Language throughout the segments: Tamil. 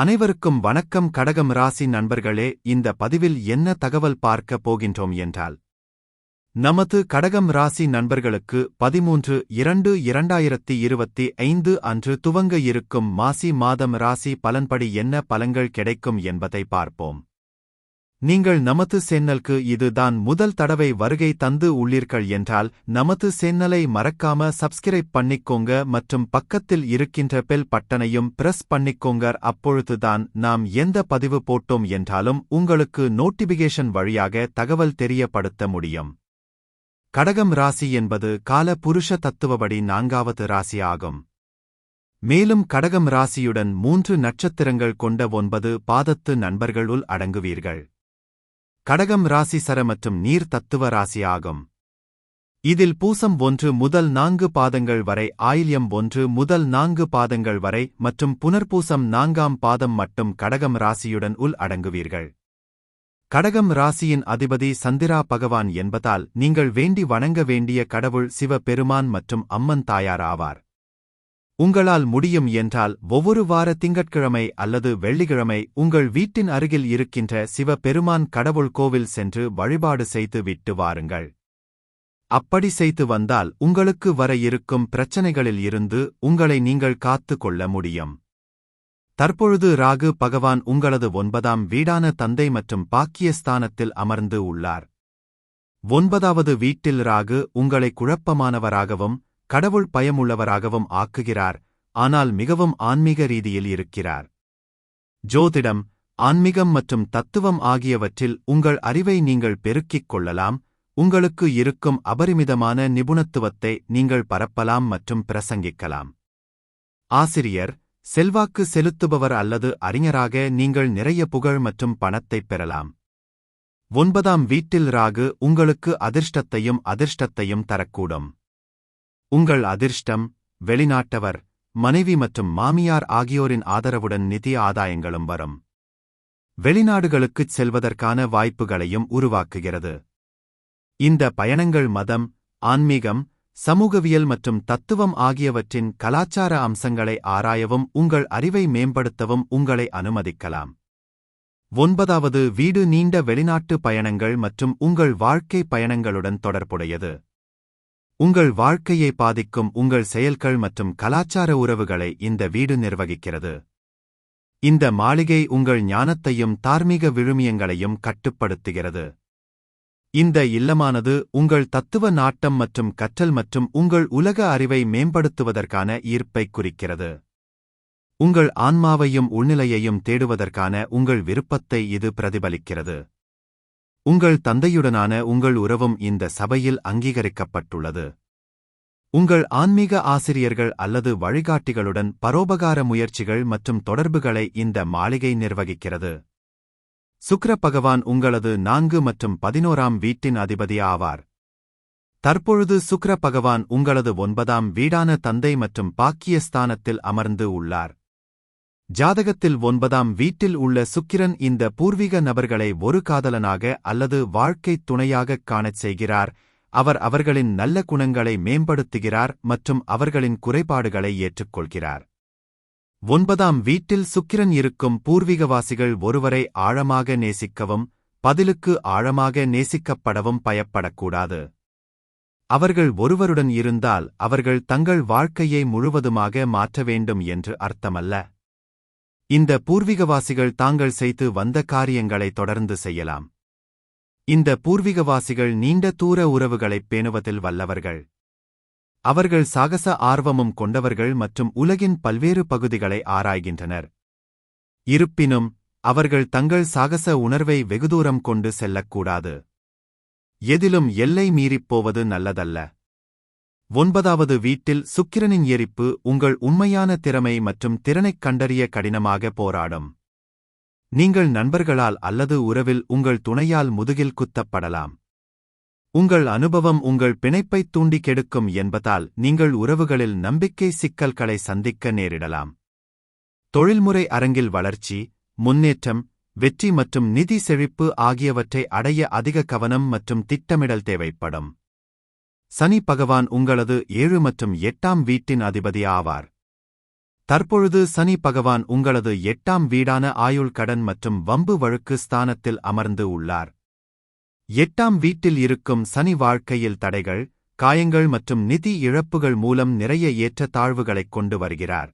அனைவருக்கும் வணக்கம். கடகம் ராசி நண்பர்களே, இந்த பதிவில் என்ன தகவல் பார்க்க போகின்றோம் என்றால், நமது கடகம் ராசி நண்பர்களுக்கு 13/2/2025 அன்று துவங்க இருக்கும் மாசி மாதம் ராசி பலன்படி என்ன பலன்கள் கிடைக்கும் என்பதை பார்ப்போம். நீங்கள் நமது சேனலுக்கு இதுதான் முதல் தடவை வருகை தந்து உள்ளீர்கள் என்றால் நமது சேனலை மறக்காம சப்ஸ்கிரைப் பண்ணிக்கோங்க மற்றும் பக்கத்தில் இருக்கின்ற பெல் பட்டனையும் பிரஸ் பண்ணிக்கோங்க. அப்பொழுதுதான் நாம் எந்த பதிவு போட்டோம் என்றாலும் உங்களுக்கு நோட்டிபிகேஷன் வழியாக தகவல் தெரியப்படுத்த முடியும். கடகம் ராசி என்பது கால புருஷ தத்துவப்படி 4வது ராசி ஆகும். மேலும் கடகம் ராசியுடன் 3 நட்சத்திரங்கள் கொண்ட 9 பாதத்து நண்பர்களுள் அடங்குவீர்கள். கடகம் ராசி சர மற்றும் நீர் தத்துவ ராசி ஆகும். இதில் பூசம் 1 முதல் 4 பாதங்கள் வரை, ஆயில்யம் 1 முதல் 4 பாதங்கள் வரை மற்றும் புனர்பூசம் 4ஆம் பாதம் மட்டும் கடகம் ராசியுடன் உள் அடங்குவீர்கள். கடகம் ராசியின் அதிபதி சந்திரா பகவான் என்பதால் நீங்கள் வேண்டி வணங்க வேண்டிய கடவுள் சிவ பெருமான் மற்றும் அம்மன் தாயார் ஆவார். உங்களால் முடியும் என்றால் ஒவ்வொரு வார திங்கட்கிழமை அல்லது வெள்ளிக்கிழமை உங்கள் வீட்டின் அருகில் இருக்கின்ற சிவ பெருமான் கடவுள் கோவில் சென்று வழிபாடு செய்து விட்டு வாருங்கள். அப்படி செய்து வந்தால் உங்களுக்கு வர இருக்கும் பிரச்சனைகளில் இருந்து உங்களை நீங்கள் காத்து கொள்ள முடியும். தற்பொழுது ராகு பகவான் உங்களது 9ஆம் வீடான தந்தை மற்றும் பாக்கியஸ்தானத்தில் அமர்ந்து உள்ளார். 9வது வீட்டில் ராகு உங்களை குழப்பமானவராகவும் கடவுள் பயமுள்ளவராகவும் ஆக்குகிறார். ஆனால் மிகவும் ஆன்மீக ரீதியில் இருக்கிறார். ஜோதிடம், ஆன்மீகம் மற்றும் தத்துவம் ஆகியவற்றில் உங்கள் அறிவை நீங்கள் பெருக்கிக் கொள்ளலாம். உங்களுக்கு இருக்கும் அபரிமிதமான நிபுணத்துவத்தை நீங்கள் பரப்பலாம் மற்றும் பிரசங்கிக்கலாம். ஆசிரியர், செல்வாக்கு செலுத்துபவர் அல்லது அறிஞராக நீங்கள் நிறைய புகழ் மற்றும் பணத்தைப் பெறலாம். 9ஆம் வீட்டில் ராகு உங்களுக்கு அதிர்ஷ்டத்தையும் தரக்கூடும். உங்கள் அதிர்ஷ்டம், வெளிநாட்டவர், மனைவி மற்றும் மாமியார் ஆகியோரின் ஆதரவுடன் நிதி ஆதாயங்களும் வரும். வெளிநாடுகளுக்குச் செல்வதற்கான வாய்ப்புகளையும் உருவாக்குகிறது. இந்த பயணங்கள் மதம், ஆன்மீகம், சமூகவியல் மற்றும் தத்துவம் ஆகியவற்றின் கலாச்சார அம்சங்களை ஆராயவும் உங்கள் அறிவை மேம்படுத்தவும் உங்களை அனுமதிக்கலாம். 9வது வீடு நீண்ட வெளிநாட்டு பயணங்கள் மற்றும் உங்கள் வாழ்க்கை பயணங்களுடன் தொடர்புடையது. உங்கள் வாழ்க்கையை பாதிக்கும் உங்கள் செயல்கள் மற்றும் கலாச்சார உறவுகளை இந்த வீடு நிர்வகிக்கிறது. இந்த மாளிகை உங்கள் ஞானத்தையும் தார்மீக விழுமியங்களையும் கட்டுப்படுத்துகிறது. இந்த இல்லமானது உங்கள் தத்துவ நாட்டம் மற்றும் கற்றல் மற்றும் உங்கள் உலக அறிவை மேம்படுத்துவதற்கான ஈர்ப்பைக் குறிக்கிறது. உங்கள் ஆன்மாவையும் உள்நிலையையும் தேடுவதற்கான உங்கள் விருப்பத்தை இது பிரதிபலிக்கிறது. உங்கள் தந்தையுடனான உங்கள் உறவும் இந்த சபையில் அங்கீகரிக்கப்பட்டுள்ளது. உங்கள் ஆன்மீக ஆசிரியர்கள் அல்லது வழிகாட்டிகளுடன் பரோபகார முயற்சிகள் மற்றும் தொடர்புகளை இந்த மாளிகை நிர்வகிக்கிறது. சுக்கிர பகவான் உங்களது 4 மற்றும் 11ஆம் வீட்டின் அதிபதி ஆவார். தற்பொழுது சுக்கிர பகவான் உங்களது 9ஆம் வீடான தந்தை மற்றும் பாக்கியஸ்தானத்தில் அமர்ந்து உள்ளார். ஜாதகத்தில் 9ஆம் வீட்டில் உள்ள சுக்கிரன் இந்த பூர்வீக நபர்களை ஒரு காதலனாக அல்லது வாழ்க்கைத் துணையாகக் காணச் செய்கிறார். அவர் அவர்களின் நல்ல குணங்களை மேம்படுத்துகிறார் மற்றும் அவர்களின் குறைபாடுகளை ஏற்றுக்கொள்கிறார். 9ஆம் வீட்டில் சுக்கிரன் இருக்கும் பூர்வீகவாசிகள் ஒருவரை ஆழமாக நேசிக்கவும் பதிலுக்கு ஆழமாக நேசிக்கப்படவும் பயப்படக்கூடாது. அவர்கள் ஒருவருடன் இருந்தால் அவர்கள் தங்கள் வாழ்க்கையை முழுவதுமாக மாற்ற வேண்டும் என்று அர்த்தமல்ல. இந்த பூர்வீகவாசிகள் தாங்கள் செய்து வந்த காரியங்களை தொடர்ந்து செய்யலாம். இந்த பூர்வீகவாசிகள் நீண்ட தூர உறவுகளைப் பேணுவதில் வல்லவர்கள். அவர்கள் சாகச ஆர்வமும் கொண்டவர்கள் மற்றும் உலகின் பல்வேறு பகுதிகளை ஆராய்கின்றனர். இருப்பினும் அவர்கள் தங்கள் சாகச உணர்வை வெகுதூரம் கொண்டு செல்லக்கூடாது. எதிலும் எல்லை மீறிப் போவது நல்லதல்ல. 9வது வீட்டில் சுக்கிரனின் எரிப்பு உங்கள் உண்மையான திறமை மற்றும் திறனைக் கண்டறிய கடினமாக போராடும். நீங்கள் நண்பர்களால் அல்லது உறவில் உங்கள் துணையால் முதுகில் குத்தப்படலாம். உங்கள் அனுபவம் உங்கள் பிணைப்பைத் தூண்டி கெடுக்கும் என்பதால் நீங்கள் உறவுகளில் நம்பிக்கை சிக்கல்களை சந்திக்க நேரிடலாம். தொழில்முறை அரங்கில் வளர்ச்சி, முன்னேற்றம், வெற்றி மற்றும் நிதி செழிப்பு ஆகியவற்றை அடைய அதிக கவனம் மற்றும் திட்டமிடல் தேவைப்படும். சனி பகவான் உங்களது 7 மற்றும் 8ஆம் வீட்டின் அதிபதி ஆவார். தற்பொழுது சனி பகவான் உங்களது 8ஆம் வீடான ஆயுள் கடன் மற்றும் வம்பு வழக்கு ஸ்தானத்தில் அமர்ந்து உள்ளார். 8ஆம் வீட்டில் இருக்கும் சனி வாழ்க்கையில் தடைகள், காயங்கள் மற்றும் நிதி இழப்புகள் மூலம் நிறைய ஏற்றத்தாழ்வுகளைக் கொண்டு வருகிறார்.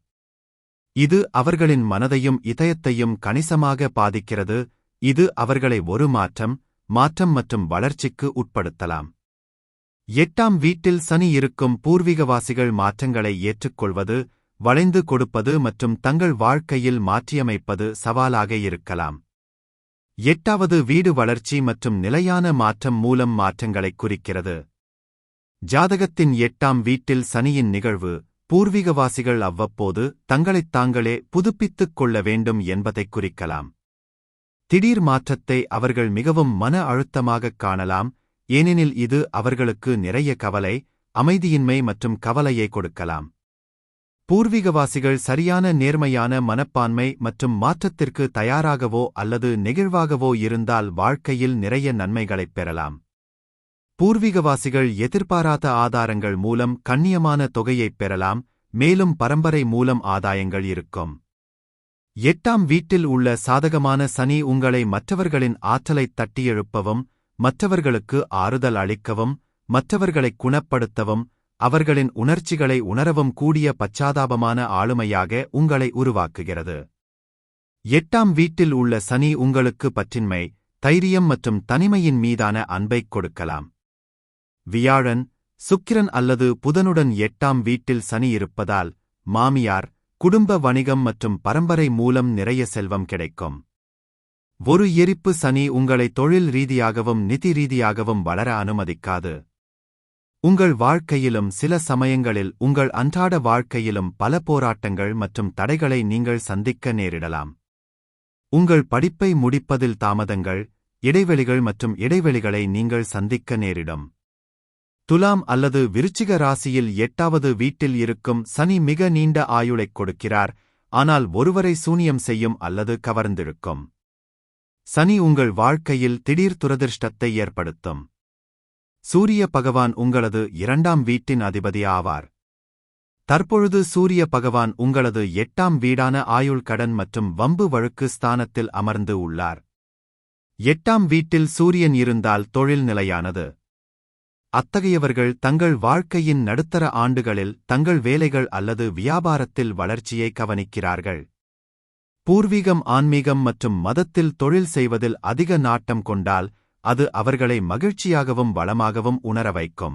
இது அவர்களின் மனதையும் இதயத்தையும் கணிசமாக பாதிக்கிறது. இது அவர்களை ஒரு மாற்றம் மற்றும் வளர்ச்சிக்கு உட்படுத்தலாம். 8ஆம் வீட்டில் சனி இருக்கும் பூர்வீகவாசிகள் மாற்றங்களை ஏற்றுக்கொள்வது, வளைந்து கொடுப்பது மற்றும் தங்கள் வாழ்க்கையில் மாற்றியமைப்பது சவாலாக இருக்கலாம். 8வது வீடு வளர்ச்சி மற்றும் நிலையான மாற்றம் மூலம் மாற்றங்களைக் குறிக்கிறது. ஜாதகத்தின் 8ஆம் வீட்டில் சனியின் நிகழ்வு, பூர்வீகவாசிகள் அவ்வப்போது தங்களைத் தாங்களே புதுப்பித்துக் கொள்ள வேண்டும் என்பதைக் குறிக்கலாம். திடீர் மாற்றத்தை அவர்கள் மிகவும் மன அழுத்தமாகக் காணலாம், ஏனெனில் இது அவர்களுக்கு நிறைய கவலை, அமைதியின்மை மற்றும் கவலையை கொடுக்கலாம். பூர்வீகவாசிகள் சரியான நேர்மையான மனப்பான்மை மற்றும் மாற்றத்திற்கு தயாராகவோ அல்லது நெகிழ்வாகவோ இருந்தால் வாழ்க்கையில் நிறைய நன்மைகளைப் பெறலாம். பூர்வீகவாசிகள் எதிர்பாராத ஆதாரங்கள் மூலம் கண்ணியமான தொகையைப் பெறலாம், மேலும் பரம்பரை மூலம் ஆதாயங்கள் இருக்கும். 8ஆம் வீட்டில் உள்ள சாதகமான சனி உங்களை மற்றவர்களின் ஆற்றலைத் தட்டியெழுப்பவும், மற்றவர்களுக்கு ஆறுதல் அளிக்கவும், மற்றவர்களைக் குணப்படுத்தவும், அவர்களின் உணர்ச்சிகளை உணரவும் கூடிய பச்சாதாபமான ஆளுமையாக உங்களை உருவாக்குகிறது. 8ஆம் வீட்டில் உள்ள சனி உங்களுக்கு பற்றின்மை, தைரியம் மற்றும் தனிமையின் மீதான அன்பைக் கொடுக்கலாம். வியாழன், சுக்கிரன் அல்லது புதனுடன் 8ஆம் வீட்டில் சனி இருப்பதால் மாமியார், குடும்ப வணிகம் மற்றும் பரம்பரை மூலம் நிறைய செல்வம் கிடைக்கும். ஒரு எரிப்பு சனி உங்களை தொழில் ரீதியாகவும் நிதி ரீதியாகவும் வளர அனுமதிக்காது. உங்கள் வாழ்க்கையிலும் சில சமயங்களில் உங்கள் அன்றாட வாழ்க்கையிலும் பல போராட்டங்கள் மற்றும் தடைகளை நீங்கள் சந்திக்க நேரிடலாம். உங்கள் படிப்பை முடிப்பதில் தாமதங்கள், இடைவெளிகள் மற்றும் இடைவெளிகளை நீங்கள் சந்திக்க நேரிடும். துலாம் அல்லது விருச்சிக ராசியில் 8வது வீட்டில் இருக்கும் சனி மிக நீண்ட ஆயுளைக் கொடுக்கிறார், ஆனால் ஒருவரை சூனியம் செய்யும் அல்லது கவர்ந்திழுக்கும். சனி உங்கள் வாழ்க்கையில் திடீர் துரதிர்ஷ்டத்தை ஏற்படுத்தும். சூரிய பகவான் உங்களது 2ஆம் வீட்டின் அதிபதி ஆவார். தற்பொழுது சூரிய பகவான் உங்களது 8ஆம் வீடான ஆயுள் கடன் மற்றும் வம்பு வழக்கு ஸ்தானத்தில் அமர்ந்து உள்ளார். 8ஆம் வீட்டில் சூரியன் இருந்தால் தொழில் நிலையானது. அத்தகையவர்கள் தங்கள் வாழ்க்கையின் நடுத்தர ஆண்டுகளில் தங்கள் வேலைகள் அல்லது வியாபாரத்தில் வளர்ச்சியை கவனிக்கிறார்கள். பூர்வீகம், ஆன்மீகம் மற்றும் மதத்தில் தொழில் செய்வதில் அதிக நாட்டம் கொண்டால் அது அவர்களை மகிழ்ச்சியாகவும் வளமாகவும் உணர வைக்கும்.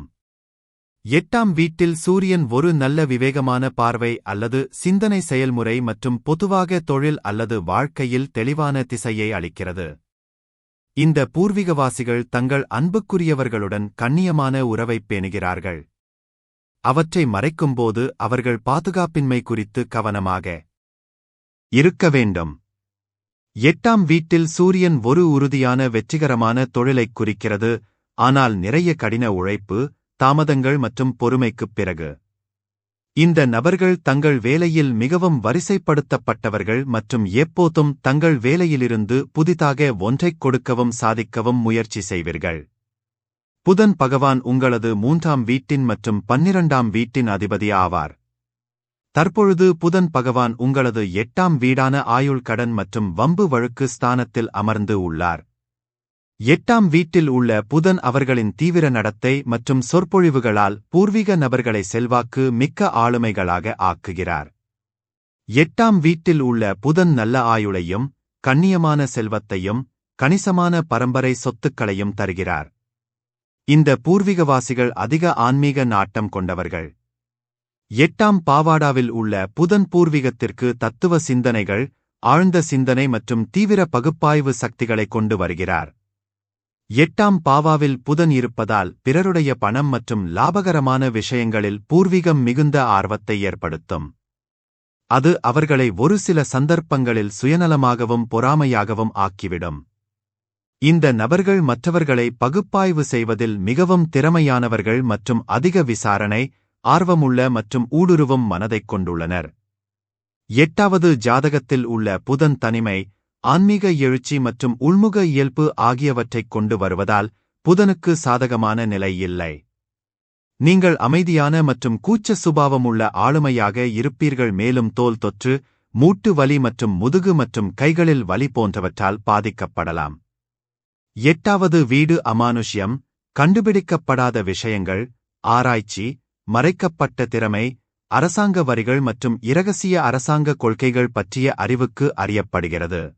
8ஆம் வீட்டில் சூரியன் ஒரு நல்ல விவேகமான பார்வை அல்லது சிந்தனை செயல்முறை மற்றும் பொதுவாக தொழில் அல்லது வாழ்க்கையில் தெளிவான திசையை அளிக்கிறது. இந்த பூர்வீகவாசிகள் தங்கள் அன்புக்குரியவர்களுடன் கண்ணியமான உறவைப் பேணுகிறார்கள். அவற்றை மறைக்கும்போது அவர்கள் பாதுகாப்பின்மை குறித்து கவனமாக இருக்க வேண்டும். 8ஆம் வீட்டில் சூரியன் ஒரு உறுதியான வெற்றிகரமான தொழிலைக் குறிக்கிறது, ஆனால் நிறைய கடின உழைப்பு, தாமதங்கள் மற்றும் பொறுமைக்குப் பிறகு. இந்த நபர்கள் தங்கள் வேலையில் மிகவும் வரிசைப்படுத்தப்பட்டவர்கள் மற்றும் எப்போதும் தங்கள் வேலையிலிருந்து புதிதாக ஒன்றைக் கொடுக்கவும் சாதிக்கவும் முயற்சி செய்வீர்கள். புதன் பகவான் உங்களது 3ஆம் வீட்டின் மற்றும் 12ஆம் வீட்டின் அதிபதி ஆவார். தற்பொழுது புதன் பகவான் உங்களது 8ஆம் வீடான ஆயுள் கடன் மற்றும் வம்பு வழக்கு ஸ்தானத்தில் அமர்ந்து உள்ளார். 8ஆம் வீட்டில் உள்ள புதன் அவர்களின் தீவிர நடத்தை மற்றும் சொற்பொழிவுகளால் பூர்வீக நபர்களை செல்வாக்கு மிக்க ஆளுமைகளாக ஆக்குகிறார். 8ஆம் வீட்டில் உள்ள புதன் நல்ல ஆயுளையும், கண்ணியமான செல்வத்தையும், கணிசமான பரம்பரை சொத்துக்களையும் தருகிறார். இந்த பூர்வீகவாசிகள் அதிக ஆன்மீக நாட்டம் கொண்டவர்கள். 8ஆம் பாவாடாவில் உள்ள புதன் பூர்வீகத்திற்கு தத்துவ சிந்தனைகள், ஆழ்ந்த சிந்தனை மற்றும் தீவிர பகுப்பாய்வு சக்திகளை கொண்டு வருகிறார். 8ஆம் பாவாவில் புதன் இருப்பதால் பிறருடைய பணம் மற்றும் லாபகரமான விஷயங்களில் பூர்வீகம் மிகுந்த ஆர்வத்தை ஏற்படுத்தும். அது அவர்களை ஒரு சில சந்தர்ப்பங்களில் சுயநலமாகவும் பொறாமையாகவும் ஆக்கிவிடும். இந்த நபர்கள் மற்றவர்களை பகுப்பாய்வு செய்வதில் மிகவும் திறமையானவர்கள் மற்றும் அதிக விசாரணை, ஆர்வமுள்ள மற்றும் ஊடுருவும் மனதைக் கொண்டுள்ளனர். 8வது ஜாதகத்தில் உள்ள புதன் தனிமை, ஆன்மீக எழுச்சி மற்றும் உள்முக இயல்பு ஆகியவற்றைக் கொண்டு வருவதால் புதனுக்கு சாதகமான நிலை இல்லை. நீங்கள் அமைதியான மற்றும் கூச்ச சுபாவமுள்ள ஆளுமையாக இருப்பீர்கள், மேலும் தோல் தொற்று, மூட்டு வலி மற்றும் முதுகு மற்றும் கைகளில் வலி போன்றவற்றால் பாதிக்கப்படலாம். 8வது வீடு அமானுஷ்யம், கண்டுபிடிக்கப்படாத விஷயங்கள், ஆராய்ச்சி, மறைக்கப்பட்ட திறமை, அரசாங்க வரிகள் மற்றும் இரகசிய அரசாங்க கொள்கைகள் பற்றிய அறிவுக்கு அறியப்படுகிறது.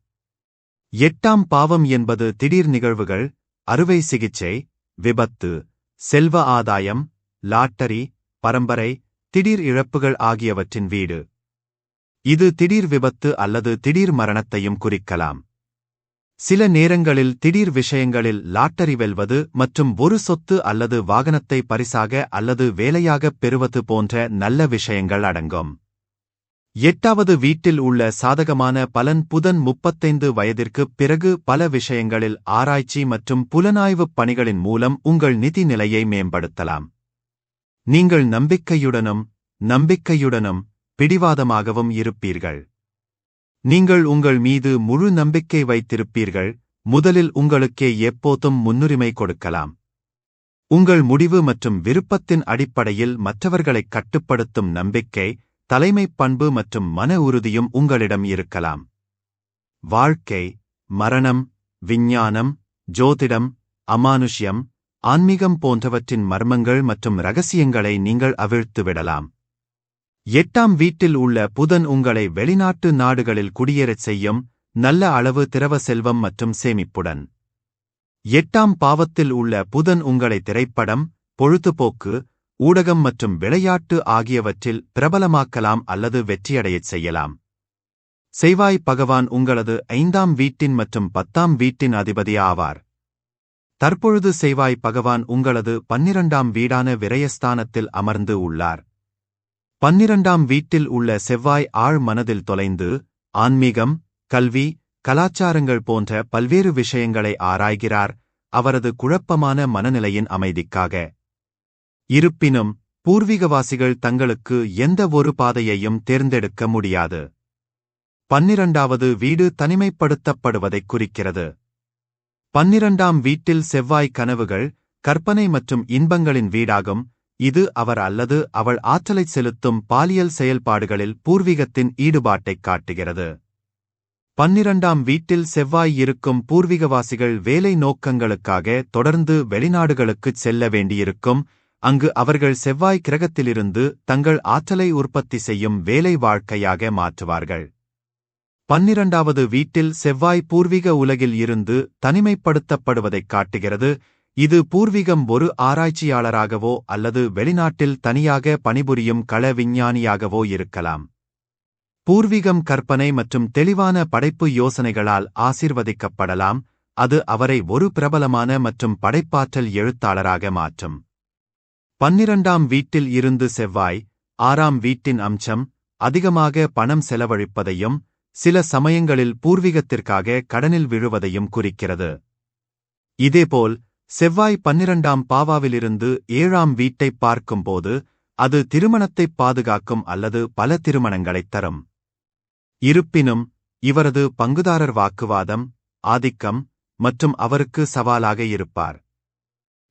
8ஆம் பாவம் என்பது திடீர் நிகழ்வுகள், அறுவை சிகிச்சை, விபத்து, செல்வ ஆதாயம், லாட்டரி, பரம்பரை, திடீர் இழப்புகள் ஆகியவற்றின் வீடு. இது திடீர் விபத்து அல்லது திடீர் மரணத்தையும் குறிக்கலாம். சில நேரங்களில் திடீர் விஷயங்களில் லாட்டரி வெல்வது மற்றும் ஒரு சொத்து அல்லது வாகனத்தை பரிசாக அல்லது வேலையாகப் பெறுவது போன்ற நல்ல விஷயங்கள் அடங்கும். 8வது வீட்டில் உள்ள சாதகமான பலன் புதன் 35 வயதிற்குப் பிறகு பல விஷயங்களில் ஆராய்ச்சி மற்றும் புலனாய்வுப் பணிகளின் மூலம் உங்கள் நிதி நிலையை மேம்படுத்தலாம். நீங்கள் நம்பிக்கையுடனும் பிடிவாதமாகவும் இருப்பீர்கள். நீங்கள் உங்கள் மீது முழு நம்பிக்கை வைத்திருப்பீர்கள், முதலில் உங்களுக்கே எப்போதும் முன்னுரிமை கொடுக்கலாம். உங்கள் முடிவு மற்றும் விருப்பத்தின் அடிப்படையில் மற்றவர்களைக் கட்டுப்படுத்தும் நம்பிக்கை, தலைமைப் பண்பு மற்றும் மன உறுதியும் உங்களிடம் இருக்கலாம். வாழ்க்கை, மரணம், விஞ்ஞானம், ஜோதிடம், அமானுஷ்யம், ஆன்மீகம் போன்றவற்றின் மர்மங்கள் மற்றும் இரகசியங்களை நீங்கள் அவிழ்த்துவிடலாம். 8ஆம் வீட்டில் உள்ள புதன் உங்களை வெளிநாட்டு நாடுகளில் குடியேறச் செய்யும், நல்ல அளவு திரவ செல்வம் மற்றும் சேமிப்புடன். 8ஆம் பாவத்தில் உள்ள புதன் உங்களை திரைப்படம், பொழுதுபோக்கு, ஊடகம் மற்றும் விளையாட்டு ஆகியவற்றில் பிரபலமாக்கலாம் அல்லது வெற்றியடையச் செய்யலாம். செவ்வாய் பகவான் உங்களது 5ஆம் வீட்டின் மற்றும் 10ஆம் வீட்டின் அதிபதி ஆவார். தற்பொழுது செவ்வாய் பகவான் உங்களது 12ஆம் வீடான விரயஸ்தானத்தில் அமர்ந்து உள்ளார். 12ஆம் வீட்டில் உள்ள செவ்வாய் ஆழ் மனதில் தொலைந்து, ஆன்மீகம், கல்வி, கலாச்சாரங்கள் போன்ற பல்வேறு விஷயங்களை ஆராய்கிறார், அவரது குழப்பமான மனநிலையின் அமைதிக்காக. இருப்பினும், பூர்வீகவாசிகள் தங்களுக்கு எந்த ஒரு பாதையையும் தேர்ந்தெடுக்க முடியாது. 12வது வீடு தனிமைப்படுத்தப்படுவதைக் குறிக்கிறது. 12ஆம் வீட்டில் செவ்வாய் கனவுகள், கற்பனை மற்றும் இன்பங்களின் வீடாகும், இது அவர் அல்லது அவள் ஆற்றலைச் செலுத்தும் பாலியல் செயல்பாடுகளில் பூர்வீகத்தின் ஈடுபாட்டைக் காட்டுகிறது. 12ஆம் வீட்டில் செவ்வாய் இருக்கும் பூர்வீகவாசிகள் வேலை நோக்கங்களுக்காக தொடர்ந்து வெளிநாடுகளுக்குச் செல்ல வேண்டியிருக்கும், அங்கு அவர்கள் செவ்வாய் கிரகத்திலிருந்து தங்கள் ஆற்றலை உற்பத்தி செய்யும் வேலை வாழ்க்கையாக மாற்றுவார்கள். 12வது வீட்டில் செவ்வாய் பூர்வீக உலகில் இருந்து தனிமைப்படுத்தப்படுவதைக் காட்டுகிறது, இது பூர்வீகம் ஒரு ஆராய்ச்சியாளராகவோ அல்லது வெளிநாட்டில் தனியாக பணிபுரியும் கள விஞ்ஞானியாகவோ இருக்கலாம். பூர்வீகம் கற்பனை மற்றும் தெளிவான படைப்பு யோசனைகளால் ஆசீர்வதிக்கப்படலாம், அது அவரை ஒரு பிரபலமான மற்றும் படைப்பாற்றல் எழுத்தாளராக மாற்றும். 12ஆம் வீட்டில் இருந்து செவ்வாய், 6ஆம் வீட்டின் அம்சம், அதிகமாக பணம் செலவழிப்பதையும், சில சமயங்களில் பூர்வீகத்திற்காக கடனில் விழுவதையும் குறிக்கிறது. இதேபோல், செவ்வாய் 12ஆம் பாவாவிலிருந்து 7ஆம் வீட்டைப் பார்க்கும்போது, அது திருமணத்தைப் பாதுகாக்கும் அல்லது பல திருமணங்களைத் தரும். இருப்பினும், இவரது பங்குதாரர் வாக்குவாதம், ஆதிக்கம் மற்றும் அவருக்கு சவாலாக இருப்பார்.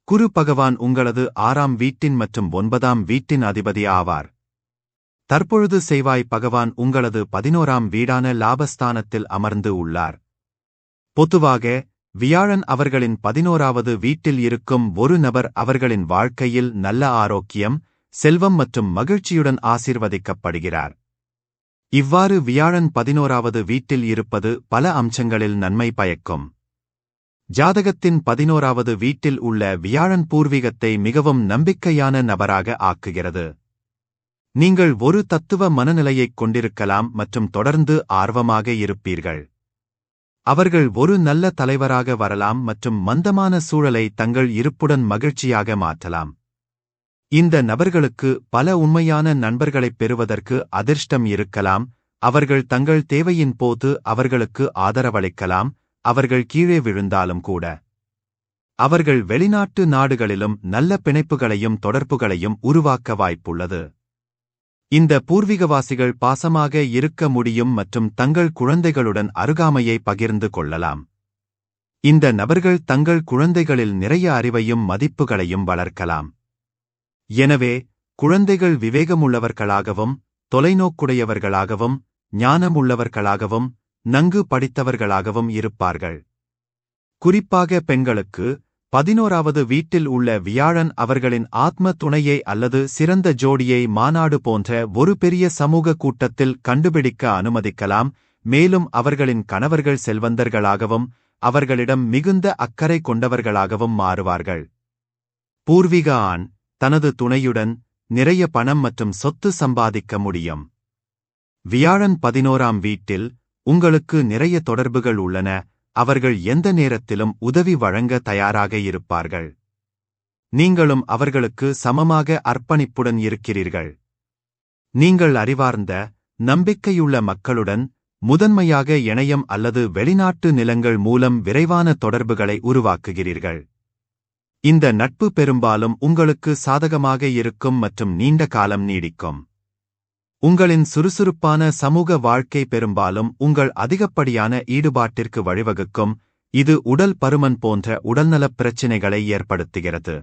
குரு பகவான் உங்களது 6ஆம் வீட்டின் மற்றும் 9ஆம் வீட்டின் அதிபதி ஆவார். தற்பொழுது செவ்வாய் பகவான் உங்களது 11ஆம் வீடான லாபஸ்தானத்தில் அமர்ந்து உள்ளார். பொதுவாக, வியாழன் அவர்களின் 11வது வீட்டில் இருக்கும் ஒரு நபர் அவர்களின் வாழ்க்கையில் நல்ல ஆரோக்கியம், செல்வம் மற்றும் மகிழ்ச்சியுடன் ஆசீர்வதிக்கப்படுகிறார். இவ்வாறு வியாழன் 11வது வீட்டில் இருப்பது பல அம்சங்களில் நன்மை பயக்கும். ஜாதகத்தின் 11வது வீட்டில் உள்ள வியாழன் பூர்வீகத்தை மிகவும் நம்பிக்கையான நபராக ஆக்குகிறது. நீங்கள் ஒரு தத்துவ மனநிலையைக் கொண்டிருக்கலாம் மற்றும் தொடர்ந்து ஆர்வமாக இருப்பீர்கள். அவர்கள் ஒரு நல்ல தலைவராக வரலாம் மற்றும் மந்தமான சூழலை தங்கள் இருப்புடன் மகிழ்ச்சியாக மாற்றலாம். இந்த நபர்களுக்கு பல உண்மையான நண்பர்களைப் பெறுவதற்கு அதிர்ஷ்டம் இருக்கலாம், அவர்கள் தங்கள் தேவையின் போது அவர்களுக்கு ஆதரவளிக்கலாம், அவர்கள் கீழே விழுந்தாலும் கூட. அவர்கள் வெளிநாட்டு நாடுகளிலும் நல்ல பிணைப்புகளையும் தொடர்புகளையும் உருவாக்க வாய்ப்புள்ளது. இந்த பூர்வீகவாசிகள் பாசமாக இருக்க முடியும் மற்றும் தங்கள் குழந்தைகளுடன் அருகாமையை பகிர்ந்து கொள்ளலாம். இந்த நபர்கள் தங்கள் குழந்தைகளில் நிறைய அறிவையும் மதிப்புகளையும் வளர்க்கலாம். எனவே குழந்தைகள் விவேகமுள்ளவர்களாகவும் தொலைநோக்குடையவர்களாகவும் ஞானமுள்ளவர்களாகவும் நன்கு படித்தவர்களாகவும் இருப்பார்கள். குறிப்பாக பெண்களுக்கு 11வது வீட்டில் உள்ள வியாழன் அவர்களின் ஆத்ம துணையை அல்லது சிறந்த ஜோடியை மாநாடு போன்ற ஒரு பெரிய சமூக கூட்டத்தில் கண்டுபிடிக்க அனுமதிக்கலாம், மேலும் அவர்களின் கணவர்கள் செல்வந்தர்களாகவும் அவர்களிடம் மிகுந்த அக்கறை கொண்டவர்களாகவும் மாறுவார்கள். பூர்வீக ஆண் தனது துணையுடன் நிறைய பணம் மற்றும் சொத்து சம்பாதிக்க முடியும். வியாழன் 11ஆம் வீட்டில் உங்களுக்கு நிறைய தொடர்புகள் உள்ளன, அவர்கள் எந்த நேரத்திலும் உதவி வழங்க தயாராக இருப்பார்கள். நீங்களும் அவர்களுக்கு சமமாக அர்ப்பணிப்புடன் இருக்கிறீர்கள். நீங்கள் அறிவார்ந்த நம்பிக்கையுள்ள மக்களுடன் முதன்மையாக இணையம் அல்லது வெளிநாட்டு நிலங்கள் மூலம் விரைவான தொடர்புகளை உருவாக்குகிறீர்கள். இந்த நட்பு பெரும்பாலும் உங்களுக்கு சாதகமாக இருக்கும் மற்றும் நீண்ட காலம் நீடிக்கும். உங்களின் சுறுசுறுப்பான சமூக வாழ்க்கை பெரும்பாலும் உங்கள் அதிகப்படியான ஈடுபாட்டிற்கு வழிவகுக்கும், இது உடல் பருமன் போன்ற உடல்நலப் பிரச்சினைகளை ஏற்படுத்துகிறது.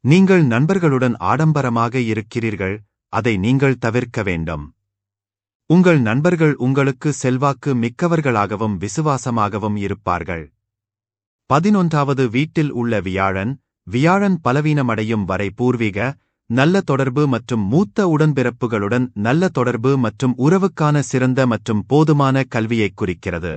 நீங்கள் நண்பர்களுடன் ஆடம்பரமாக இருக்கிறீர்கள், அதை நீங்கள் தவிர்க்க வேண்டும். உங்கள் நண்பர்கள் உங்களுக்கு செல்வாக்கு மிக்கவர்களாகவும் விசுவாசமாகவும் இருப்பார்கள். 11வது வீட்டில் உள்ள வியாழன் பலவீனமடையும் வரை பூர்வீக நல்ல தொடர்பு மற்றும் மூத்த உடன்பிறப்புகளுடன் நல்ல தொடர்பு மற்றும் உறவுக்கான சிறந்த மற்றும் போதுமான கல்வியைக் குறிக்கிறது.